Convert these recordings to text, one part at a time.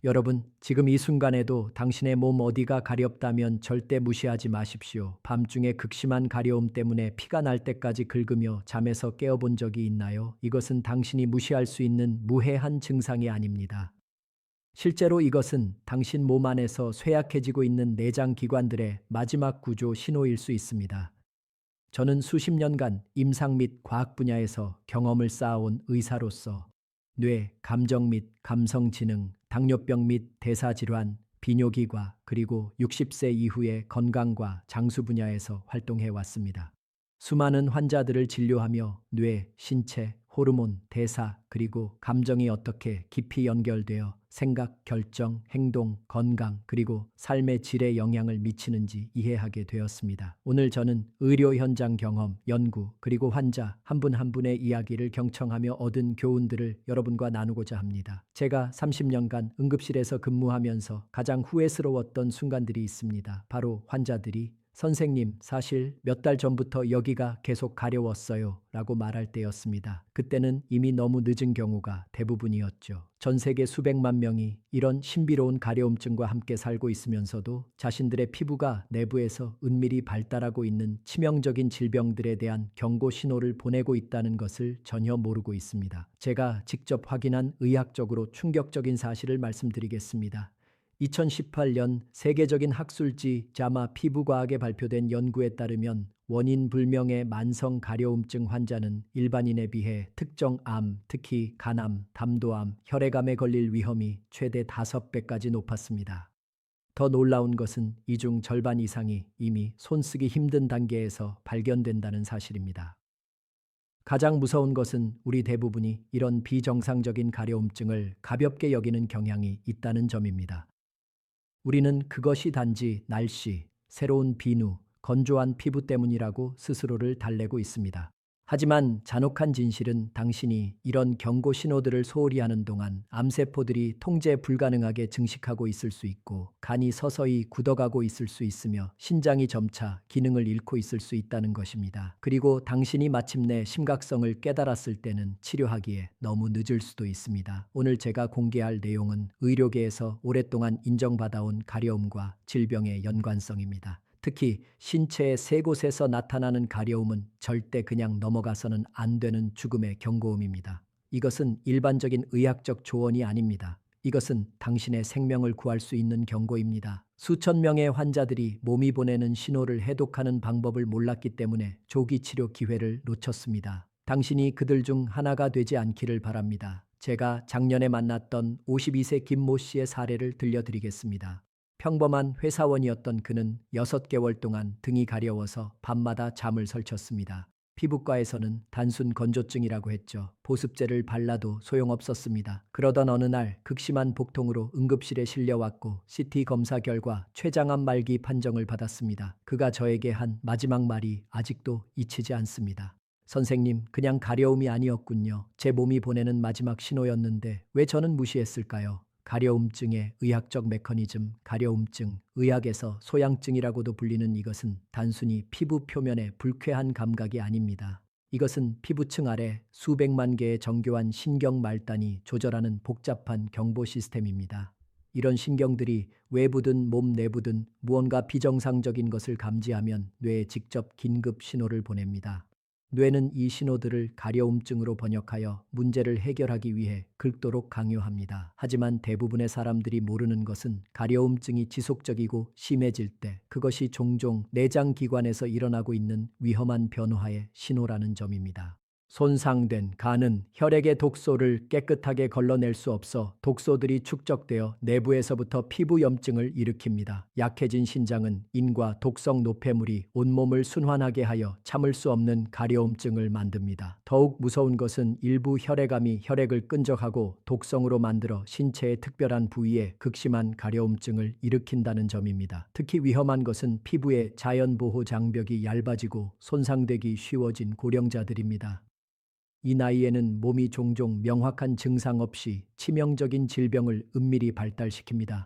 여러분, 지금 이 순간에도 당신의 몸 어디가 가렵다면 절대 무시하지 마십시오. 밤중에 극심한 가려움 때문에 피가 날 때까지 긁으며 잠에서 깨어본 적이 있나요? 이것은 당신이 무시할 수 있는 무해한 증상이 아닙니다. 실제로 이것은 당신 몸 안에서 쇠약해지고 있는 내장 기관들의 마지막 구조 신호일 수 있습니다. 저는 수십 년간 임상 및 과학 분야에서 경험을 쌓아온 의사로서 뇌, 감정 및 감성 지능, 당뇨병 및 대사질환, 비뇨기과 그리고 60세 이후의 건강과 장수 분야에서 활동해 왔습니다. 수많은 환자들을 진료하며 뇌, 신체, 호르몬, 대사, 그리고 감정이 어떻게 깊이 연결되어 생각, 결정, 행동, 건강, 그리고 삶의 질에 영향을 미치는지 이해하게 되었습니다. 오늘 저는 의료 현장 경험, 연구, 그리고 환자 한 분 한 분의 이야기를 경청하며 얻은 교훈들을 여러분과 나누고자 합니다. 제가 30년간 응급실에서 근무하면서 가장 후회스러웠던 순간들이 있습니다. 바로 환자들이 선생님, 사실 몇 달 전부터 여기가 계속 가려웠어요 라고 말할 때였습니다. 그때는 이미 너무 늦은 경우가 대부분이었죠. 전 세계 수백만 명이 이런 신비로운 가려움증과 함께 살고 있으면서도 자신들의 피부가 내부에서 은밀히 발달하고 있는 치명적인 질병들에 대한 경고 신호를 보내고 있다는 것을 전혀 모르고 있습니다. 제가 직접 확인한 의학적으로 충격적인 사실을 말씀드리겠습니다. 2018년 세계적인 학술지 자마 피부과학에 발표된 연구에 따르면 원인 불명의 만성 가려움증 환자는 일반인에 비해 특정 암, 특히 간암, 담도암, 혈액암에 걸릴 위험이 최대 5배까지 높았습니다. 더 놀라운 것은 이 중 절반 이상이 이미 손쓰기 힘든 단계에서 발견된다는 사실입니다. 가장 무서운 것은 우리 대부분이 이런 비정상적인 가려움증을 가볍게 여기는 경향이 있다는 점입니다. 우리는 그것이 단지 날씨, 새로운 비누, 건조한 피부 때문이라고 스스로를 달래고 있습니다. 하지만 잔혹한 진실은 당신이 이런 경고 신호들을 소홀히 하는 동안 암세포들이 통제 불가능하게 증식하고 있을 수 있고 간이 서서히 굳어가고 있을 수 있으며 신장이 점차 기능을 잃고 있을 수 있다는 것입니다. 그리고 당신이 마침내 심각성을 깨달았을 때는 치료하기에 너무 늦을 수도 있습니다. 오늘 제가 공개할 내용은 의료계에서 오랫동안 인정받아온 가려움과 질병의 연관성입니다. 특히 신체의 세 곳에서 나타나는 가려움은 절대 그냥 넘어가서는 안 되는 죽음의 경고음입니다. 이것은 일반적인 의학적 조언이 아닙니다. 이것은 당신의 생명을 구할 수 있는 경고입니다. 수천 명의 환자들이 몸이 보내는 신호를 해독하는 방법을 몰랐기 때문에 조기 치료 기회를 놓쳤습니다. 당신이 그들 중 하나가 되지 않기를 바랍니다. 제가 작년에 만났던 52세 김모 씨의 사례를 들려드리겠습니다. 평범한 회사원이었던 그는 6개월 동안 등이 가려워서 밤마다 잠을 설쳤습니다. 피부과에서는 단순 건조증이라고 했죠. 보습제를 발라도 소용없었습니다. 그러던 어느 날 극심한 복통으로 응급실에 실려왔고 CT 검사 결과 췌장암 말기 판정을 받았습니다. 그가 저에게 한 마지막 말이 아직도 잊히지 않습니다. 선생님, 그냥 가려움이 아니었군요. 제 몸이 보내는 마지막 신호였는데 왜 저는 무시했을까요? 가려움증의 의학적 메커니즘, 가려움증, 의학에서 소양증이라고도 불리는 이것은 단순히 피부 표면의 불쾌한 감각이 아닙니다. 이것은 피부층 아래 수백만 개의 정교한 신경 말단이 조절하는 복잡한 경보 시스템입니다. 이런 신경들이 외부든 몸 내부든 무언가 비정상적인 것을 감지하면 뇌에 직접 긴급 신호를 보냅니다. 뇌는 이 신호들을 가려움증으로 번역하여 문제를 해결하기 위해 긁도록 강요합니다. 하지만 대부분의 사람들이 모르는 것은 가려움증이 지속적이고 심해질 때 그것이 종종 내장 기관에서 일어나고 있는 위험한 변화의 신호라는 점입니다. 손상된 간은 혈액의 독소를 깨끗하게 걸러낼 수 없어 독소들이 축적되어 내부에서부터 피부 염증을 일으킵니다. 약해진 신장은 인과 독성 노폐물이 온몸을 순환하게 하여 참을 수 없는 가려움증을 만듭니다. 더욱 무서운 것은 일부 혈액암이 혈액을 끈적하고 독성으로 만들어 신체의 특별한 부위에 극심한 가려움증을 일으킨다는 점입니다. 특히 위험한 것은 피부의 자연보호 장벽이 얇아지고 손상되기 쉬워진 고령자들입니다. 이 나이에는 몸이 종종 명확한 증상 없이 치명적인 질병을 은밀히 발달시킵니다.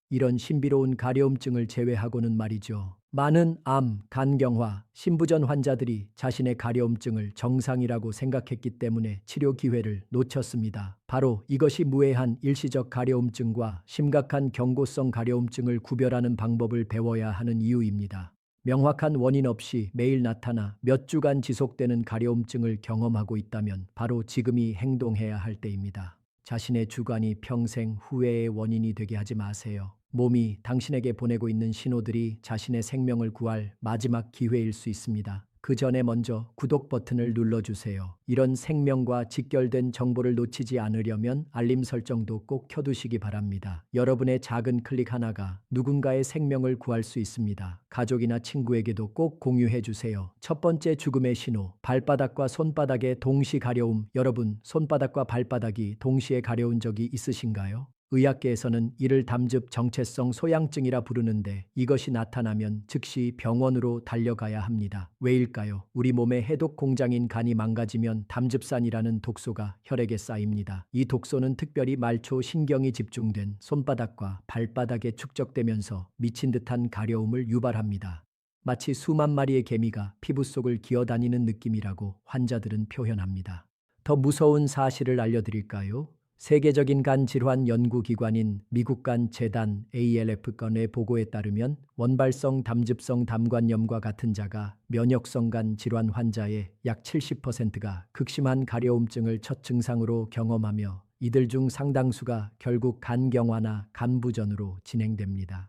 이런 신비로운 가려움증을 제외하고는 말이죠. 많은 암, 간경화, 신부전 환자들이 자신의 가려움증을 정상이라고 생각했기 때문에 치료 기회를 놓쳤습니다. 바로 이것이 무해한 일시적 가려움증과 심각한 경고성 가려움증을 구별하는 방법을 배워야 하는 이유입니다. 명확한 원인 없이 매일 나타나 몇 주간 지속되는 가려움증을 경험하고 있다면 바로 지금이 행동해야 할 때입니다. 자신의 주관이 평생 후회의 원인이 되게 하지 마세요. 몸이 당신에게 보내고 있는 신호들이 자신의 생명을 구할 마지막 기회일 수 있습니다. 그 전에 먼저 구독 버튼을 눌러주세요. 이런 생명과 직결된 정보를 놓치지 않으려면 알림 설정도 꼭 켜두시기 바랍니다. 여러분의 작은 클릭 하나가 누군가의 생명을 구할 수 있습니다. 가족이나 친구에게도 꼭 공유해 주세요. 첫 번째 죽음의 신호, 발바닥과 손바닥의 동시 가려움. 여러분, 손바닥과 발바닥이 동시에 가려운 적이 있으신가요? 의학계에서는 이를 담즙 정체성 소양증이라 부르는데 이것이 나타나면 즉시 병원으로 달려가야 합니다. 왜일까요? 우리 몸의 해독 공장인 간이 망가지면 담즙산이라는 독소가 혈액에 쌓입니다. 이 독소는 특별히 말초 신경이 집중된 손바닥과 발바닥에 축적되면서 미친 듯한 가려움을 유발합니다. 마치 수만 마리의 개미가 피부 속을 기어다니는 느낌이라고 환자들은 표현합니다. 더 무서운 사실을 알려드릴까요? 세계적인 간 질환 연구기관인 미국 간 재단 ALF-건의 보고에 따르면 원발성 담즙성 담관염과 같은 자가 면역성 간 질환 환자의 약 70%가 극심한 가려움증을 첫 증상으로 경험하며 이들 중 상당수가 결국 간경화나 간부전으로 진행됩니다.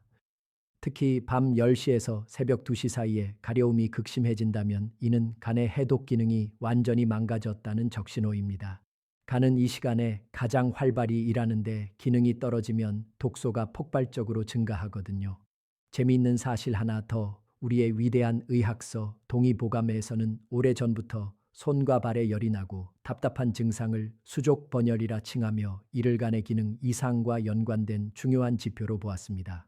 특히 밤 10시에서 새벽 2시 사이에 가려움이 극심해진다면 이는 간의 해독 기능이 완전히 망가졌다는 적신호입니다. 간은 이 시간에 가장 활발히 일하는데 기능이 떨어지면 독소가 폭발적으로 증가하거든요. 재미있는 사실 하나 더, 우리의 위대한 의학서 동의보감에서는 오래전부터 손과 발에 열이 나고 답답한 증상을 수족 번열이라 칭하며 이를 간의 기능 이상과 연관된 중요한 지표로 보았습니다.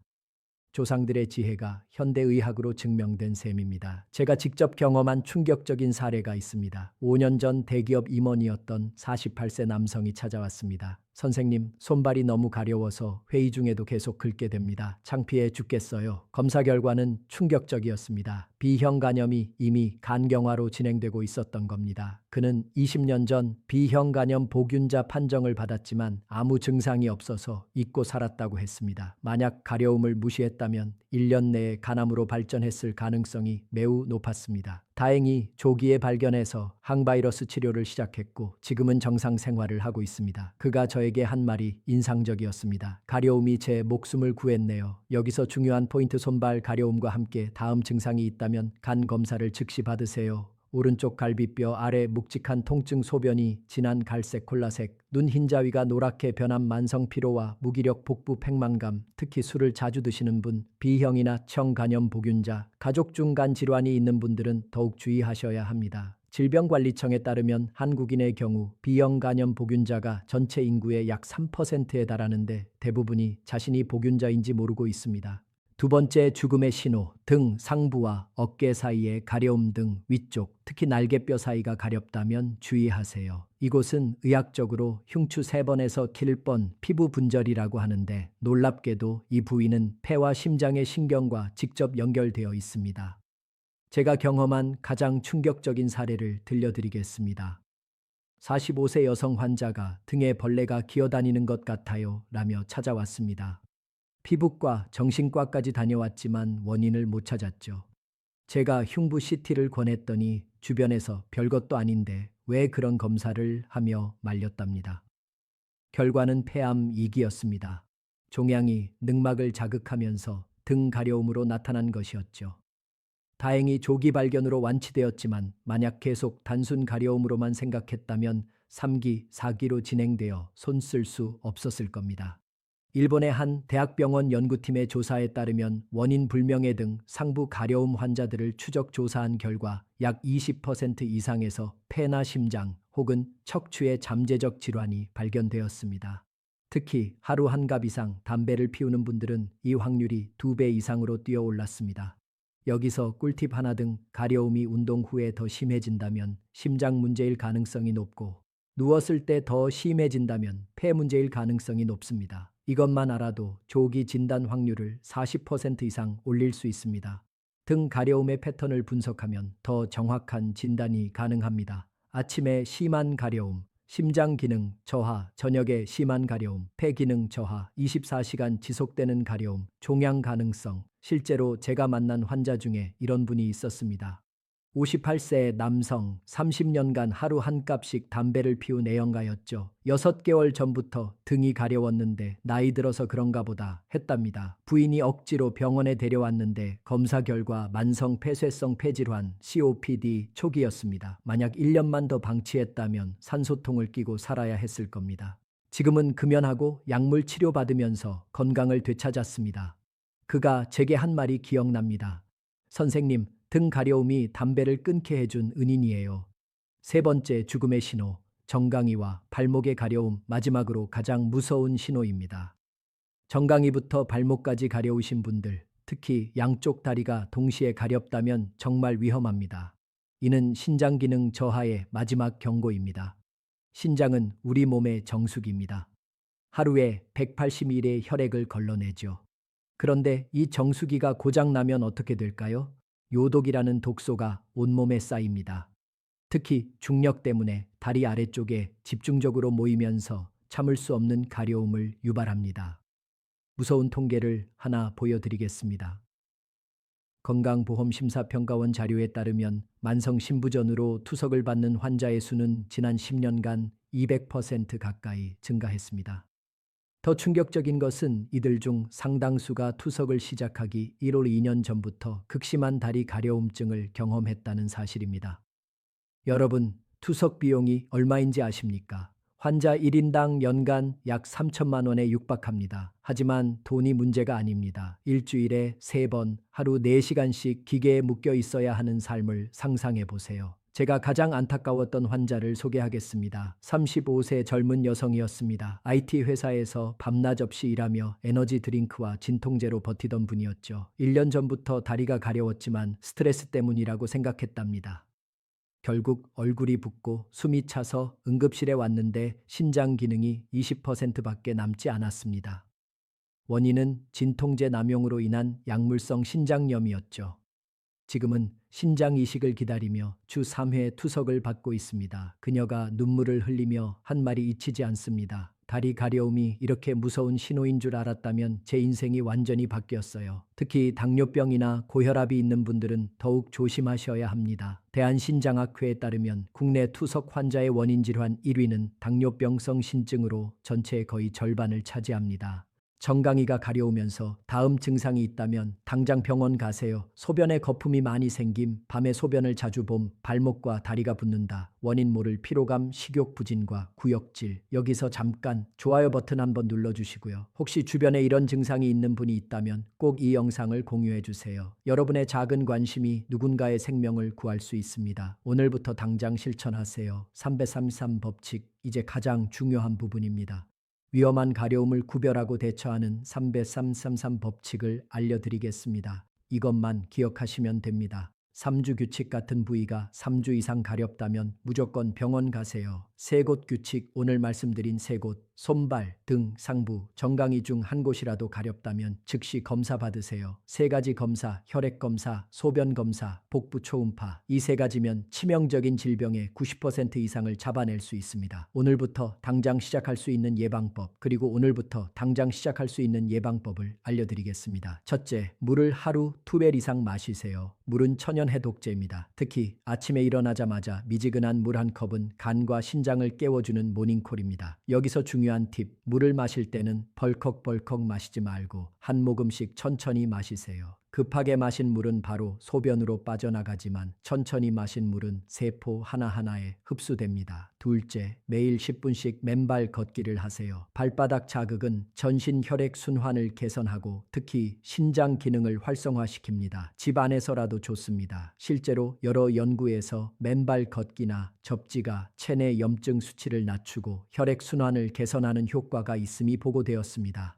조상들의 지혜가 현대의학으로 증명된 셈입니다. 제가 직접 경험한 충격적인 사례가 있습니다. 5년 전 대기업 임원이었던 48세 남성이 찾아왔습니다. 선생님, 손발이 너무 가려워서 회의 중에도 계속 긁게 됩니다. 창피해 죽겠어요. 검사 결과는 충격적이었습니다. B형 간염이 이미 간경화로 진행되고 있었던 겁니다. 그는 20년 전 B형 간염 보균자 판정을 받았지만 아무 증상이 없어서 잊고 살았다고 했습니다. 만약 가려움을 무시했다면 1년 내에 간암으로 발전했을 가능성이 매우 높았습니다. 다행히 조기에 발견해서 항바이러스 치료를 시작했고 지금은 정상 생활을 하고 있습니다. 그가 저에게 한 말이 인상적이었습니다. 가려움이 제 목숨을 구했네요. 여기서 중요한 포인트, 손발 가려움과 함께 다음 증상이 있다면 간 검사를 즉시 받으세요. 오른쪽 갈비뼈 아래 묵직한 통증, 소변이 진한 갈색 콜라색, 눈 흰자위가 노랗게 변한 만성 피로와 무기력, 복부 팽만감, 특히 술을 자주 드시는 분, B형이나 청 간염 보균자, 가족 중 간 질환이 있는 분들은 더욱 주의하셔야 합니다. 질병관리청에 따르면 한국인의 경우 B형 간염 보균자가 전체 인구의 약 3%에 달하는데 대부분이 자신이 보균자인지 모르고 있습니다. 두 번째 죽음의 신호, 등 상부와 어깨 사이의 가려움 등 위쪽, 특히 날개뼈 사이가 가렵다면 주의하세요. 이곳은 의학적으로 흉추 3번에서 킬번 피부 분절이라고 하는데 놀랍게도 이 부위는 폐와 심장의 신경과 직접 연결되어 있습니다. 제가 경험한 가장 충격적인 사례를 들려드리겠습니다. 45세 여성 환자가 등에 벌레가 기어다니는 것 같아요 라며 찾아왔습니다. 피부과, 정신과까지 다녀왔지만 원인을 못 찾았죠. 제가 흉부 CT를 권했더니 주변에서 별것도 아닌데 왜 그런 검사를 하며 말렸답니다. 결과는 폐암 2기였습니다. 종양이 늑막을 자극하면서 등 가려움으로 나타난 것이었죠. 다행히 조기 발견으로 완치되었지만 만약 계속 단순 가려움으로만 생각했다면 3기, 4기로 진행되어 손 쓸 수 없었을 겁니다. 일본의 한 대학병원 연구팀의 조사에 따르면 원인 불명의 등 상부 가려움 환자들을 추적 조사한 결과 약 20% 이상에서 폐나 심장 혹은 척추의 잠재적 질환이 발견되었습니다. 특히 하루 한 갑 이상 담배를 피우는 분들은 이 확률이 2배 이상으로 뛰어올랐습니다. 여기서 꿀팁 하나, 등 가려움이 운동 후에 더 심해진다면 심장 문제일 가능성이 높고 누웠을 때 더 심해진다면 폐 문제일 가능성이 높습니다. 이것만 알아도 조기 진단 확률을 40% 이상 올릴 수 있습니다. 등 가려움의 패턴을 분석하면 더 정확한 진단이 가능합니다. 아침에 심한 가려움, 심장 기능 저하, 저녁에 심한 가려움, 폐 기능 저하, 24시간 지속되는 가려움, 종양 가능성. 실제로 제가 만난 환자 중에 이런 분이 있었습니다. 58세 남성, 30년간 하루 한 값씩 담배를 피운 애연가였죠. 6개월 전부터 등이 가려웠는데 나이 들어서 그런가 보다 했답니다. 부인이 억지로 병원에 데려왔는데 검사 결과 만성 폐쇄성 폐질환 COPD 초기였습니다. 만약 1년만 더 방치했다면 산소통을 끼고 살아야 했을 겁니다. 지금은 금연하고 약물 치료받으면서 건강을 되찾았습니다. 그가 제게 한 말이 기억납니다. 선생님, 등 가려움이 담배를 끊게 해준 은인이에요. 세 번째 죽음의 신호, 정강이와 발목의 가려움, 마지막으로 가장 무서운 신호입니다. 정강이부터 발목까지 가려우신 분들, 특히 양쪽 다리가 동시에 가렵다면 정말 위험합니다. 이는 신장 기능 저하의 마지막 경고입니다. 신장은 우리 몸의 정수기입니다. 하루에 180ml의 혈액을 걸러내죠. 그런데 이 정수기가 고장나면 어떻게 될까요? 요독이라는 독소가 온몸에 쌓입니다. 특히 중력 때문에 다리 아래쪽에 집중적으로 모이면서 참을 수 없는 가려움을 유발합니다. 무서운 통계를 하나 보여드리겠습니다. 건강보험심사평가원 자료에 따르면 만성 신부전으로 투석을 받는 환자의 수는 지난 10년간 200% 가까이 증가했습니다. 더 충격적인 것은 이들 중 상당수가 투석을 시작하기 1월 2년 전부터 극심한 다리 가려움증을 경험했다는 사실입니다. 여러분, 투석 비용이 얼마인지 아십니까? 환자 1인당 연간 약 3천만 원에 육박합니다. 하지만 돈이 문제가 아닙니다. 일주일에 3번, 하루 4시간씩 기계에 묶여 있어야 하는 삶을 상상해 보세요. 제가 가장 안타까웠던 환자를 소개하겠습니다. 35세 젊은 여성이었습니다. IT 회사에서 밤낮 없이 일하며 에너지 드링크와 진통제로 버티던 분이었죠. 1년 전부터 다리가 가려웠지만 스트레스 때문이라고 생각했답니다. 결국 얼굴이 붓고 숨이 차서 응급실에 왔는데 신장 기능이 20%밖에 남지 않았습니다. 원인은 진통제 남용으로 인한 약물성 신장염이었죠. 지금은 신장 이식을 기다리며 주 3회 투석을 받고 있습니다. 그녀가 눈물을 흘리며 한 말이 잊히지 않습니다. 다리 가려움이 이렇게 무서운 신호인 줄 알았다면 제 인생이 완전히 바뀌었어요. 특히 당뇨병이나 고혈압이 있는 분들은 더욱 조심하셔야 합니다. 대한신장학회에 따르면 국내 투석 환자의 원인 질환 1위는 당뇨병성 신증으로 전체의 거의 절반을 차지합니다. 정강이가 가려우면서 다음 증상이 있다면 당장 병원 가세요. 소변에 거품이 많이 생김, 밤에 소변을 자주 봄, 발목과 다리가 붓는다. 원인 모를 피로감, 식욕 부진과 구역질. 여기서 잠깐 좋아요 버튼 한번 눌러주시고요. 혹시 주변에 이런 증상이 있는 분이 있다면 꼭 이 영상을 공유해 주세요. 여러분의 작은 관심이 누군가의 생명을 구할 수 있습니다. 오늘부터 당장 실천하세요. 333 법칙, 이제 가장 중요한 부분입니다. 위험한 가려움을 구별하고 대처하는 333 법칙을 알려드리겠습니다. 이것만 기억하시면 됩니다. 3주 규칙 같은 부위가 3주 이상 가렵다면 무조건 병원 가세요. 3곳 규칙, 오늘 말씀드린 3곳, 손발, 등, 상부, 정강이 중 한 곳이라도 가렵다면 즉시 검사 받으세요. 3가지 검사, 혈액 검사, 소변 검사, 복부 초음파. 이 3가지면 치명적인 질병의 90% 이상을 잡아낼 수 있습니다. 오늘부터 당장 시작할 수 있는 예방법, 그리고 오늘부터 당장 시작할 수 있는 예방법을 알려드리겠습니다. 첫째, 물을 하루 2배 이상 마시세요. 물은 천연 해독제입니다. 특히 아침에 일어나자마자 미지근한 물 한 컵은 간과 신장을 깨워주는 모닝콜입니다. 여기서 중요한 팁, 물을 마실 때는 벌컥벌컥 마시지 말고 한 모금씩 천천히 마시세요. 급하게 마신 물은 바로 소변으로 빠져나가지만 천천히 마신 물은 세포 하나하나에 흡수됩니다. 둘째, 매일 10분씩 맨발 걷기를 하세요. 발바닥 자극은 전신 혈액 순환을 개선하고 특히 신장 기능을 활성화시킵니다. 집 안에서라도 좋습니다. 실제로 여러 연구에서 맨발 걷기나 접지가 체내 염증 수치를 낮추고 혈액 순환을 개선하는 효과가 있음이 보고되었습니다.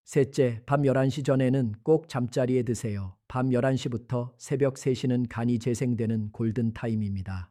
셋째, 밤 11시 전에는 꼭 잠자리에 드세요. 밤 11시부터 새벽 3시는 간이 재생되는 골든타임입니다.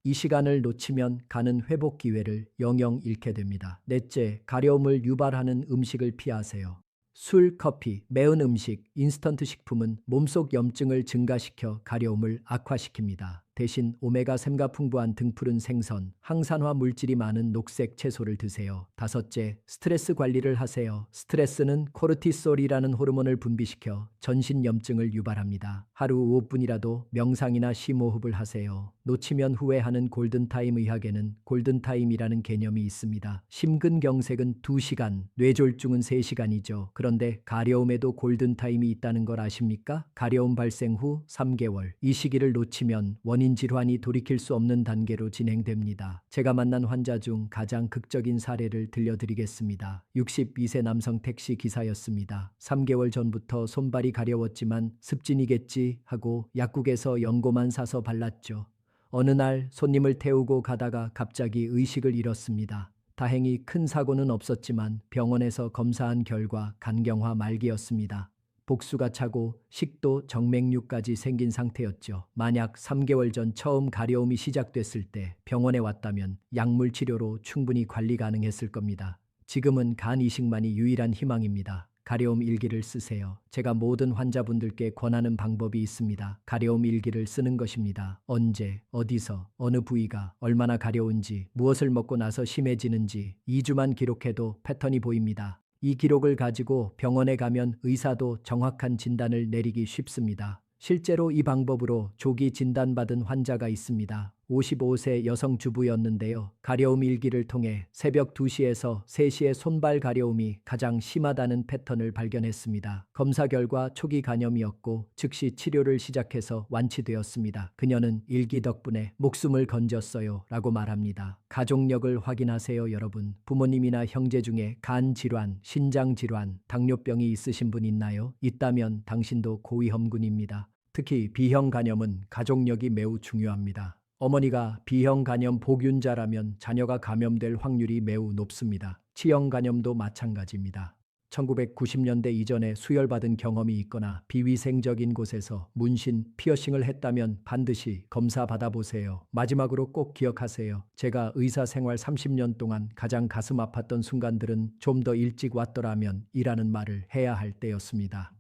이 시간을 놓치면 간은 회복 기회를 영영 잃게 됩니다. 넷째, 가려움을 유발하는 음식을 피하세요. 술, 커피, 매운 음식, 인스턴트 식품은 몸속 염증을 증가시켜 가려움을 악화시킵니다. 대신 오메가3가 풍부한 등푸른 생선, 항산화 물질이 많은 녹색 채소를 드세요. 다섯째, 스트레스 관리를 하세요. 스트레스는 코르티솔이라는 호르몬을 분비시켜 전신 염증을 유발합니다. 하루 5분이라도 명상이나 심호흡을 하세요. 놓치면 후회하는 골든타임 의학에는 골든타임이라는 개념이 있습니다. 심근경색은 2시간, 뇌졸중은 3시간이죠. 그런데 가려움에도 골든타임이 있다는 걸 아십니까? 가려움 발생 후 3개월. 이 시기를 놓치면 원인 질환이 돌이킬 수 없는 단계로 진행됩니다. 제가 만난 환자 중 가장 극적인 사례를 들려드리겠습니다. 62세 남성 택시 기사였습니다. 3개월 전부터 손발이 가려웠지만 습진이겠지 하고 약국에서 연고만 사서 발랐죠. 어느 날 손님을 태우고 가다가 갑자기 의식을 잃었습니다. 다행히 큰 사고는 없었지만 병원에서 검사한 결과 간경화 말기였습니다. 복수가 차고 식도, 정맥류까지 생긴 상태였죠. 만약 3개월 전 처음 가려움이 시작됐을 때 병원에 왔다면 약물 치료로 충분히 관리 가능했을 겁니다. 지금은 간 이식만이 유일한 희망입니다. 가려움 일기를 쓰세요. 제가 모든 환자분들께 권하는 방법이 있습니다. 가려움 일기를 쓰는 것입니다. 언제, 어디서, 어느 부위가 얼마나 가려운지, 무엇을 먹고 나서 심해지는지 2주만 기록해도 패턴이 보입니다. 이 기록을 가지고 병원에 가면 의사도 정확한 진단을 내리기 쉽습니다. 실제로 이 방법으로 조기 진단받은 환자가 있습니다. 55세 여성 주부였는데요. 가려움 일기를 통해 새벽 2시에서 3시에 손발 가려움이 가장 심하다는 패턴을 발견했습니다. 검사 결과 초기 간염이었고 즉시 치료를 시작해서 완치되었습니다. 그녀는 일기 덕분에 목숨을 건졌어요 라고 말합니다. 가족력을 확인하세요 여러분. 부모님이나 형제 중에 간 질환, 신장 질환, 당뇨병이 있으신 분 있나요? 있다면 당신도 고위험군입니다. 특히 B형 간염은 가족력이 매우 중요합니다. 어머니가 B형 간염 복균자라면 자녀가 감염될 확률이 매우 높습니다. C형 간염도 마찬가지입니다. 1990년대 이전에 수혈받은 경험이 있거나 비위생적인 곳에서 문신, 피어싱을 했다면 반드시 검사 받아보세요. 마지막으로 꼭 기억하세요. 제가 의사 생활 30년 동안 가장 가슴 아팠던 순간들은 좀 더 일찍 왔더라면 이라는 말을 해야 할 때였습니다.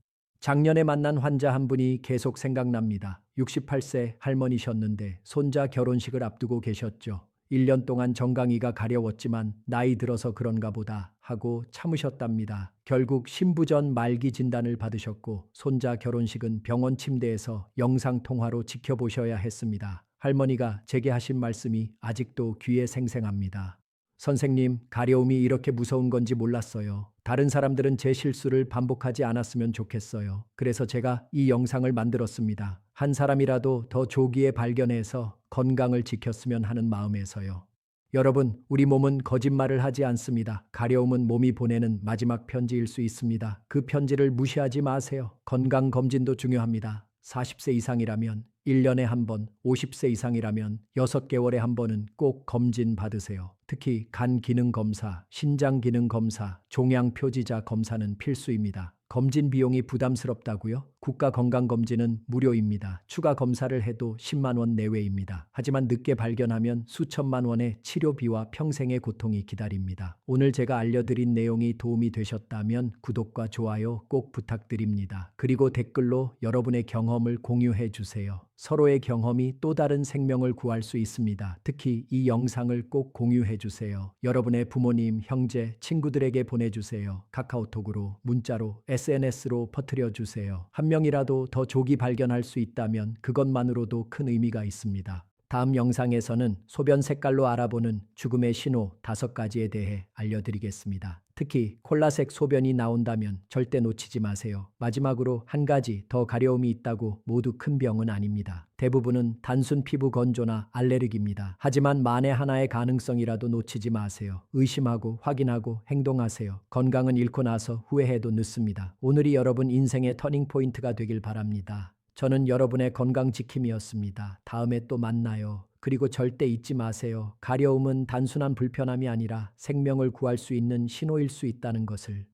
작년에 만난 환자 한 분이 계속 생각납니다. 68세 할머니셨는데 손자 결혼식을 앞두고 계셨죠. 1년 동안 정강이가 가려웠지만 나이 들어서 그런가 보다 하고 참으셨답니다. 결국 신부전 말기 진단을 받으셨고 손자 결혼식은 병원 침대에서 영상통화로 지켜보셔야 했습니다. 할머니가 제게 하신 말씀이 아직도 귀에 생생합니다. 선생님, 가려움이 이렇게 무서운 건지 몰랐어요. 다른 사람들은 제 실수를 반복하지 않았으면 좋겠어요. 그래서 제가 이 영상을 만들었습니다. 한 사람이라도 더 조기에 발견해서 건강을 지켰으면 하는 마음에서요. 여러분, 우리 몸은 거짓말을 하지 않습니다. 가려움은 몸이 보내는 마지막 편지일 수 있습니다. 그 편지를 무시하지 마세요. 건강검진도 중요합니다. 40세 이상이라면 1년에 한 번, 50세 이상이라면 6개월에 한 번은 꼭 검진 받으세요. 특히 간 기능 검사, 신장 기능 검사, 종양 표지자 검사는 필수입니다. 검진 비용이 부담스럽다고요? 국가건강검진은 무료입니다. 추가 검사를 해도 10만 원 내외입니다. 하지만 늦게 발견하면 수천만 원의 치료비와 평생의 고통이 기다립니다. 오늘 제가 알려드린 내용이 도움이 되셨다면 구독과 좋아요 꼭 부탁드립니다. 그리고 댓글로 여러분의 경험을 공유해 주세요. 서로의 경험이 또 다른 생명을 구할 수 있습니다. 특히 이 영상을 꼭 공유해 주세요. 여러분의 부모님, 형제, 친구들에게 보내주세요. 카카오톡으로, 문자로, SNS로 퍼뜨려 주세요. 한 명이라도 더 조기 발견할 수 있다면 그것만으로도 큰 의미가 있습니다. 다음 영상에서는 소변 색깔로 알아보는 죽음의 신호 5가지에 대해 알려드리겠습니다. 특히 콜라색 소변이 나온다면 절대 놓치지 마세요. 마지막으로 한 가지 더 가려움이 있다고 모두 큰 병은 아닙니다. 대부분은 단순 피부 건조나 알레르기입니다. 하지만 만에 하나의 가능성이라도 놓치지 마세요. 의심하고 확인하고 행동하세요. 건강은 잃고 나서 후회해도 늦습니다. 오늘이 여러분 인생의 터닝포인트가 되길 바랍니다. 저는 여러분의 건강지킴이었습니다. 다음에 또 만나요. 그리고 절대 잊지 마세요. 가려움은 단순한 불편함이 아니라 생명을 구할 수 있는 신호일 수 있다는 것을.